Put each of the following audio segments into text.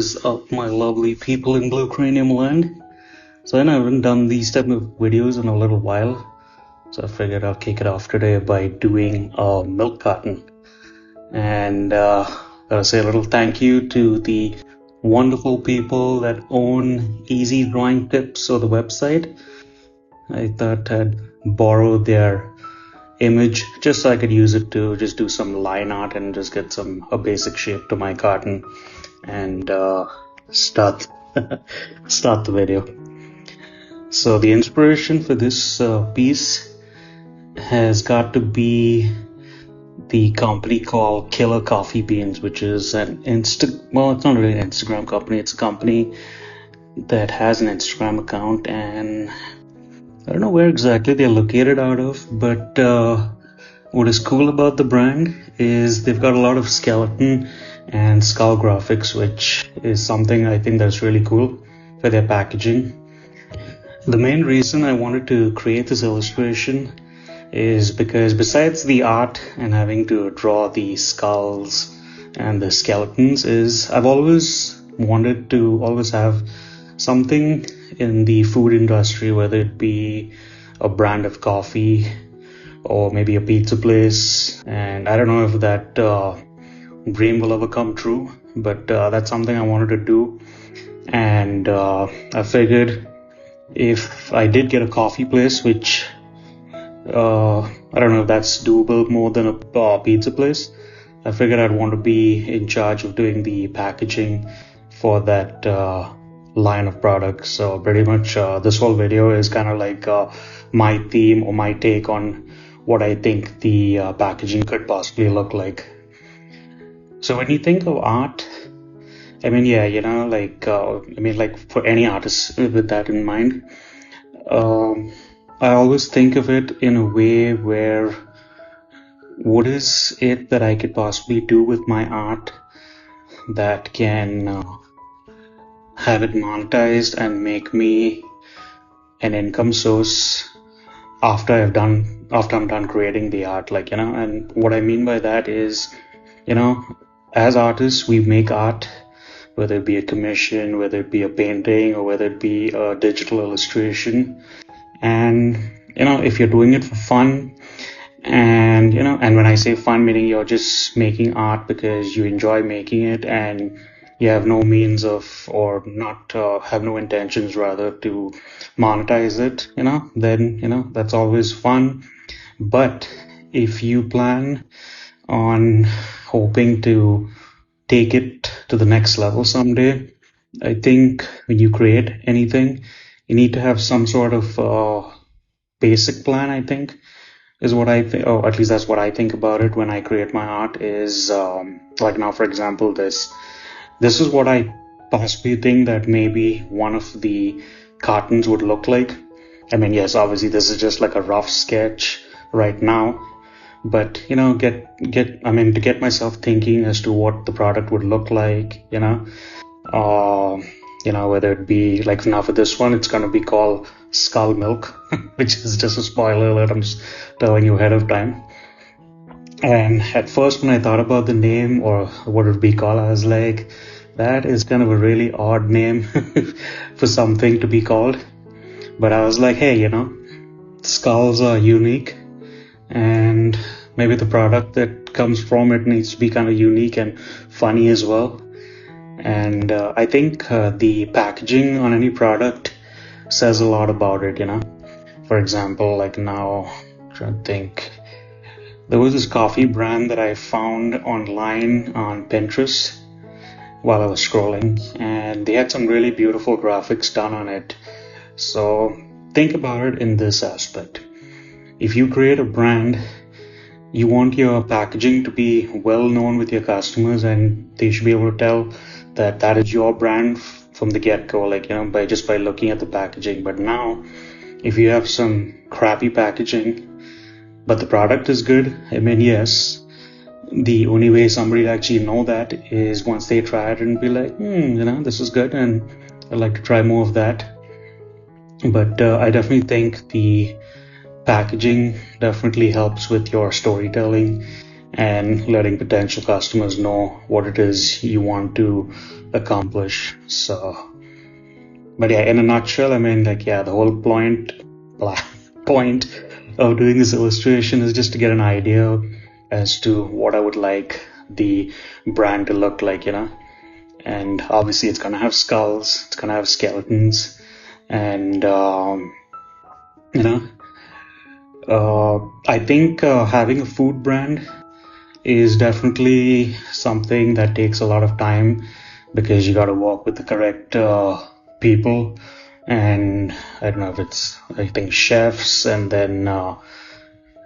is up, my lovely people in Blue Cranium land? So I haven't done these type of videos in a little while, so I figured I'll kick it off today by doing a milk carton. And gotta say a little thank you to the wonderful people that own Easy Drawing Tips or the website. I thought I'd borrow their image just so I could use it to just do some line art and just get a basic shape to my carton and start the video. So the inspiration for this piece has got to be the company called Killer Coffee Beans, which is it's not really an Instagram company, it's a company that has an Instagram account, and I don't know where exactly they're located out of, but what is cool about the brand is they've got a lot of skeleton and skull graphics, which is something I think that's really cool for their packaging. The main reason I wanted to create this illustration is because besides the art and having to draw the skulls and the skeletons, is I've always wanted to have something in the food industry, whether it be a brand of coffee or maybe a pizza place, and I don't know if that dream will ever come true, but that's something I wanted to do. And I figured if I did get a coffee place, which I don't know if that's doable more than a pizza place, I figured I'd want to be in charge of doing the packaging for that line of products. So pretty much this whole video is kind of like my theme or my take on what I think the packaging could possibly look like. So when you think of art, I mean, yeah, you know, like for any artist with that in mind, I always think of it in a way where what is it that I could possibly do with my art that can have it monetized and make me an income source after I'm done creating the art, like, you know. And what I mean by that is, you know, as artists, we make art, whether it be a commission, whether it be a painting, or whether it be a digital illustration. And, you know, if you're doing it for fun, and, you know, and when I say fun, meaning you're just making art because you enjoy making it and you have no means of, or not have no intentions rather to monetize it, you know, then, you know, that's always fun. But if you plan on hoping to take it to the next level someday, I think when you create anything, you need to have some sort of basic plan, I think, is what I think, or at least that's what I think about it when I create my art. Is like now, for example, this is what I possibly think that maybe one of the cartons would look like. I mean, yes, obviously this is just like a rough sketch right now, but, you know, to get myself thinking as to what the product would look like, you know, whether it be like now for this one, it's going to be called Skull Milk, which is just a spoiler alert, I'm just telling you ahead of time. And at first when I thought about the name or what it would be called, I was like, that is kind of a really odd name for something to be called. But I was like, hey, you know, skulls are unique, and maybe the product that comes from it needs to be kind of unique and funny as well. And I think the packaging on any product says a lot about it, you know. For example, like now, I'm trying to think, there was this coffee brand that I found online on Pinterest while I was scrolling, and they had some really beautiful graphics done on it. So think about it in this aspect. If you create a brand, you want your packaging to be well known with your customers, and they should be able to tell that that is your brand from the get-go, like, you know, by looking at the packaging. But now, if you have some crappy packaging, but the product is good, I mean, yes, the only way somebody will actually know that is once they try it and be like, you know, this is good and I'd like to try more of that. But I definitely think the packaging definitely helps with your storytelling and letting potential customers know what it is you want to accomplish. So, but yeah, in a nutshell, I mean, like, yeah, the whole point of doing this illustration is just to get an idea as to what I would like the brand to look like, and obviously it's gonna have skulls, it's gonna have skeletons, and I think having a food brand is definitely something that takes a lot of time, because you got to work with the correct people, and I don't know if it's, I think, chefs, and then I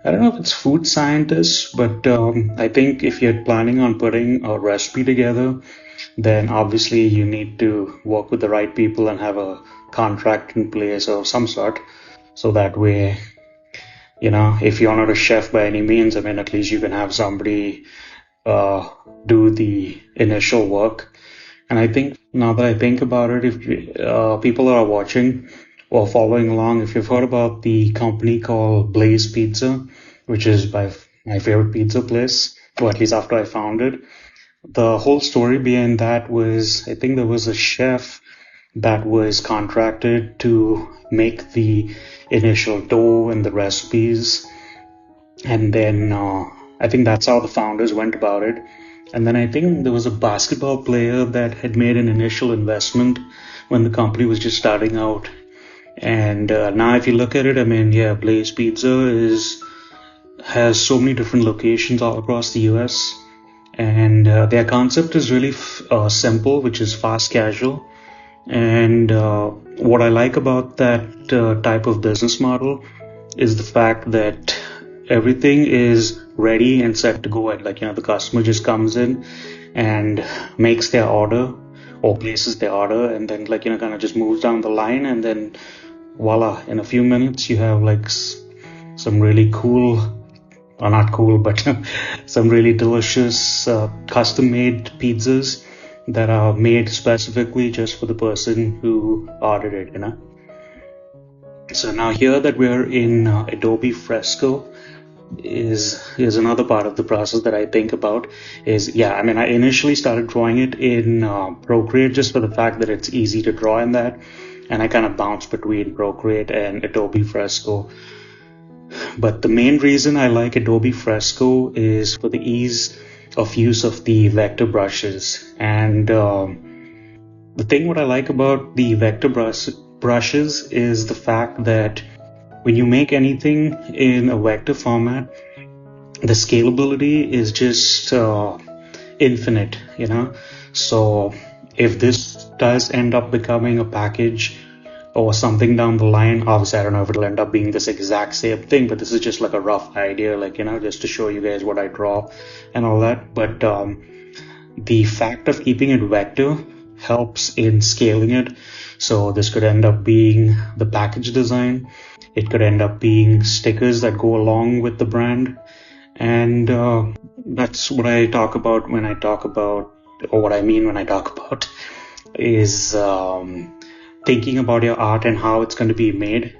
don't know if it's food scientists, but I think if you're planning on putting a recipe together, then obviously you need to work with the right people and have a contract in place of some sort, so that way, if you're not a chef by any means, I mean, at least you can have somebody do the initial work. And I think, now that I think about it, if people are watching or following along, if you've heard about the company called Blaze Pizza, which is by my favorite pizza place, or at least after I found it, the whole story behind that was, I think there was a chef that was contracted to make the initial dough and the recipes, and then I think that's how the founders went about it. And then I think there was a basketball player that had made an initial investment when the company was just starting out. And now if you look at it, I mean, yeah, Blaze Pizza has so many different locations all across the US, and their concept is really simple, which is fast casual. And what I like about that type of business model is the fact that everything is ready and set to go. Like, the customer just comes in and makes their order or places their order, and then kind of just moves down the line, and then voila, in a few minutes you have like some really cool, or not cool, but some really delicious custom-made pizzas that are made specifically just for the person who ordered it, So now here that we're in Adobe Fresco is another part of the process that I think about is, I mean, I initially started drawing it in Procreate just for the fact that it's easy to draw in that, and I kind of bounce between Procreate and Adobe Fresco. But the main reason I like Adobe Fresco is for the ease of use of the vector brushes. And the thing what I like about the vector brushes is the fact that when you make anything in a vector format, the scalability is just infinite, So if this does end up becoming a package or something down the line, obviously I don't know if it'll end up being this exact same thing, but this is just like a rough idea, just to show you guys what I draw and all that. But the fact of keeping it vector helps in scaling it. So this could end up being the package design. It could end up being stickers that go along with the brand. And that's what I talk about when I talk about, or what I mean when I talk about, is thinking about your art and how it's going to be made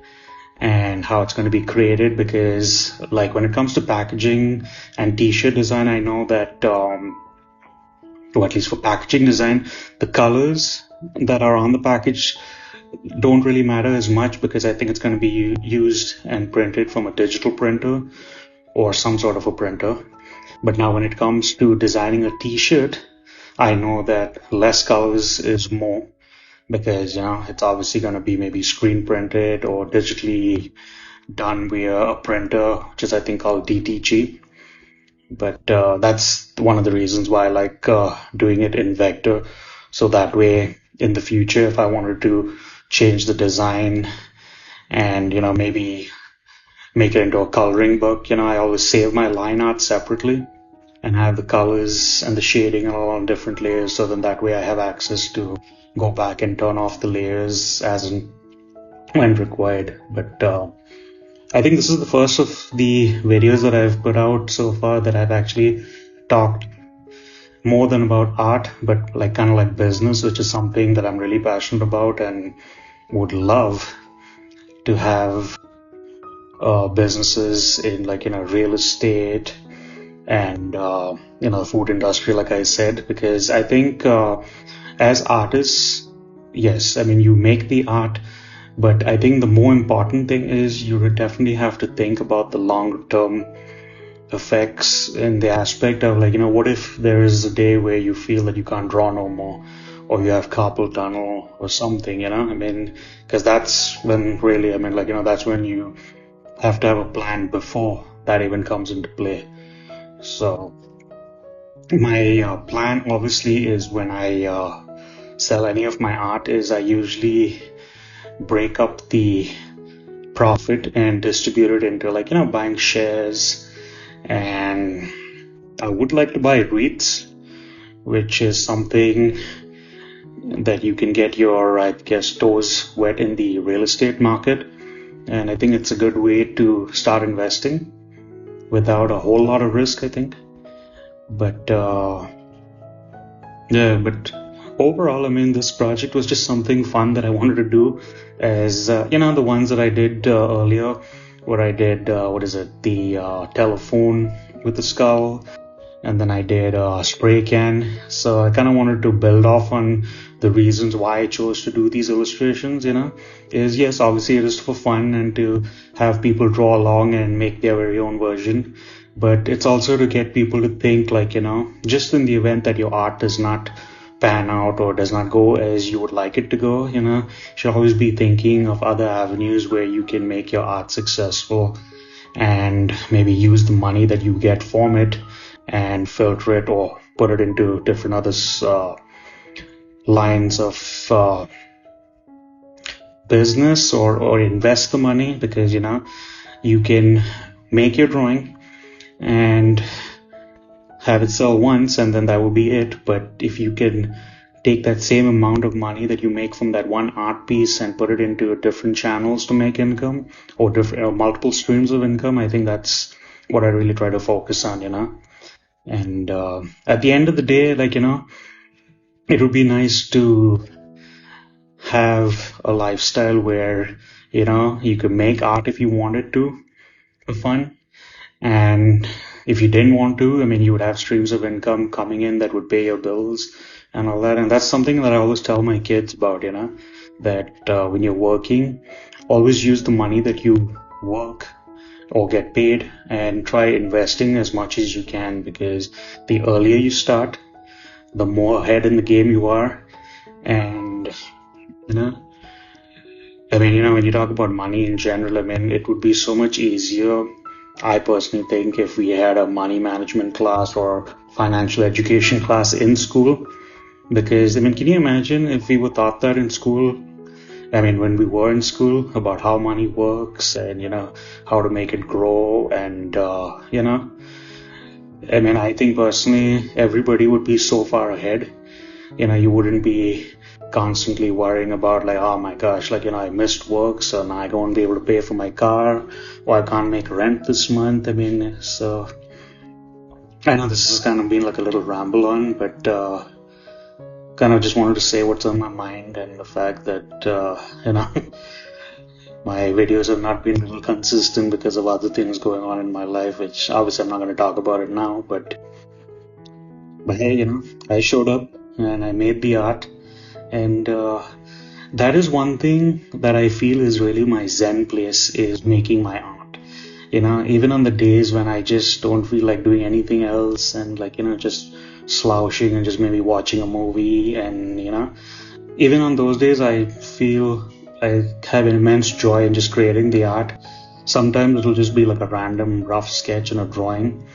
and how it's going to be created. Because like when it comes to packaging and t-shirt design, I know that, or at least for packaging design, the colors that are on the package don't really matter as much, because I think it's going to be used and printed from a digital printer or some sort of a printer. But now when it comes to designing a t-shirt, I know that less colors is more, because it's obviously going to be maybe screen printed or digitally done via a printer, which is I think called DTG. But that's one of the reasons why I like doing it in vector, so that way in the future, if I wanted to change the design and maybe make it into a coloring book, I always save my line art separately and have the colors and the shading all on different layers, so then that way I have access to go back and turn off the layers as and when required. But I think this is the first of the videos that I've put out so far that I've actually talked more than about art, but kind of like business, which is something that I'm really passionate about and would love to have businesses in real estate and the food industry, like I said, because I think as artists, yes, I mean, you make the art, but I think the more important thing is you would definitely have to think about the longer term effects in the aspect of, like, what if there is a day where you feel that you can't draw no more, or you have carpal tunnel or something, I mean, because that's when really, I mean, like, that's when you have to have a plan before that even comes into play. So my plan obviously is, when I sell any of my art, is I usually break up the profit and distribute it into, like, buying shares. And I would like to buy REITs, which is something that you can get your, I guess, toes wet in the real estate market. And I think it's a good way to start investing without a whole lot of risk, I think. But but overall, I mean, this project was just something fun that I wanted to do, as the ones that I did earlier, where I did the telephone with the skull, and then I did a spray can. So I kind of wanted to build off on the reasons why I chose to do these illustrations. Is, yes, obviously it is for fun and to have people draw along and make their very own version, but it's also to get people to think, like, just in the event that your art does not pan out or does not go as you would like it to go, you should always be thinking of other avenues where you can make your art successful, and maybe use the money that you get from it and filter it or put it into different other lines of business, or invest the money, because you can make your drawing and have it sell once, and then that will be it. But if you can take that same amount of money that you make from that one art piece and put it into different channels to make income, or different multiple streams of income, I think that's what I really try to focus on. And at the end of the day, like, it would be nice to have a lifestyle where you could make art if you wanted to for fun, and if you didn't want to, I mean, you would have streams of income coming in that would pay your bills and all that. And that's something that I always tell my kids about, that when you're working, always use the money that you work or get paid and try investing as much as you can, because the earlier you start, the more ahead in the game you are. And I mean, when you talk about money in general, I mean, it would be so much easier, I personally think, if we had a money management class or financial education class in school. Because, I mean, can you imagine if we were taught that in school? I mean, when we were in school, about how money works and, how to make it grow. And, I mean, I think personally, everybody would be so far ahead. You wouldn't be constantly worrying about, like, oh my gosh, like, I missed work, so now I won't be able to pay for my car, or I can't make rent this month. I mean, so I know this has kind of been like a little ramble on, but kind of just wanted to say what's on my mind, and the fact that my videos have not been real consistent because of other things going on in my life, which obviously I'm not going to talk about it now, but hey, I showed up and I made the art. And that is one thing that I feel is really my zen place, is making my art. Even on the days when I just don't feel like doing anything else, and, like, just slouching and just maybe watching a movie, and even on those days I feel I have an immense joy in just creating the art. Sometimes it'll just be like a random rough sketch and a drawing,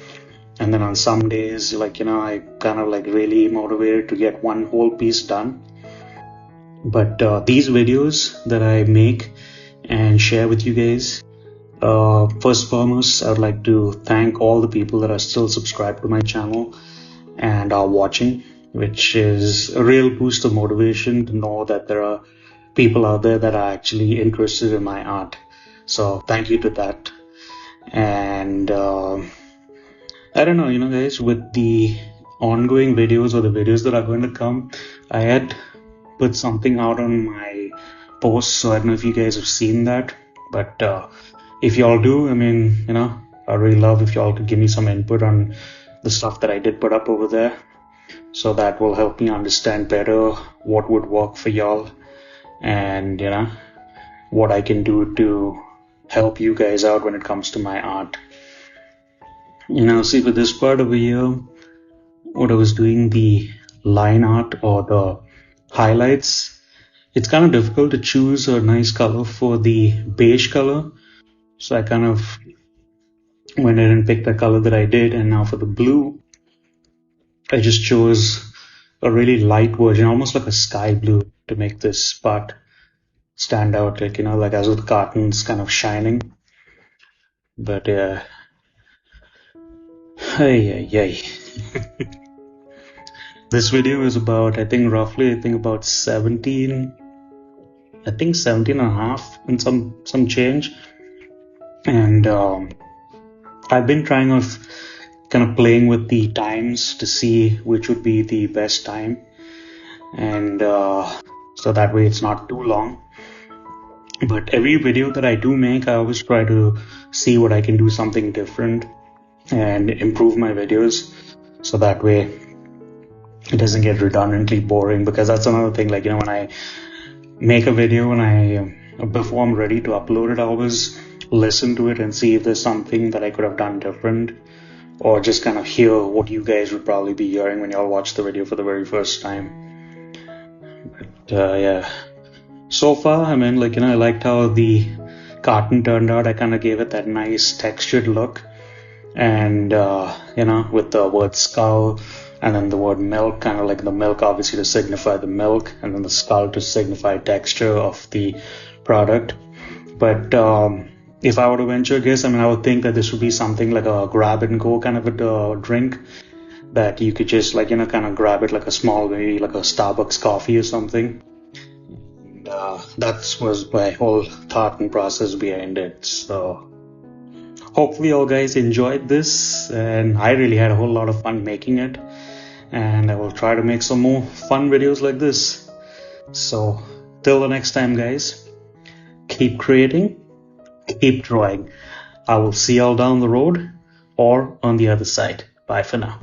and then on some days, like, I kind of like really motivated to get one whole piece done. But these videos that I make and share with you guys, first and foremost, I would like to thank all the people that are still subscribed to my channel and are watching, which is a real boost of motivation to know that there are people out there that are actually interested in my art. So thank you to that. And I don't know, guys, with the ongoing videos, or the videos that are going to come, I had put something out on my post, so I don't know if you guys have seen that, but if y'all do, I mean, I really love if y'all could give me some input on the stuff that I did put up over there. So that will help me understand better what would work for y'all, and what I can do to help you guys out when it comes to my art. See, for this part over here, what I was doing, the line art or the highlights, it's kind of difficult to choose a nice color for the beige color. So I kind of went ahead and picked the color that I did, and now for the blue, I just chose a really light version, almost like a sky blue, to make this part stand out, like as with Carton's kind of shining. But hey. This video is about, I think about 17 and a half and some change. And I've been trying of kind of playing with the times to see which would be the best time, and so that way it's not too long. But every video that I do make, I always try to see what I can do something different and improve my videos, so that way it doesn't get redundantly boring. Because that's another thing, when I make a video and before I'm ready to upload it, I always listen to it and see if there's something that I could have done different, or just kind of hear what you guys would probably be hearing when y'all watch the video for the very first time. But yeah, so far, I liked how the carton turned out. I kind of gave it that nice textured look, and with the word skull and then the word milk, kind of like the milk obviously to signify the milk, and then the skull to signify texture of the product. But if I were to venture a guess, I would think that this would be something like a grab and go kind of a drink, that you could just kind of grab it like a small, maybe like a Starbucks coffee or something. And that was my whole thought and process behind it. So hopefully you guys enjoyed this, and I really had a whole lot of fun making it, and I will try to make some more fun videos like this. So till the next time, guys, keep creating, keep drawing. I will see y'all down the road or on the other side. Bye for now.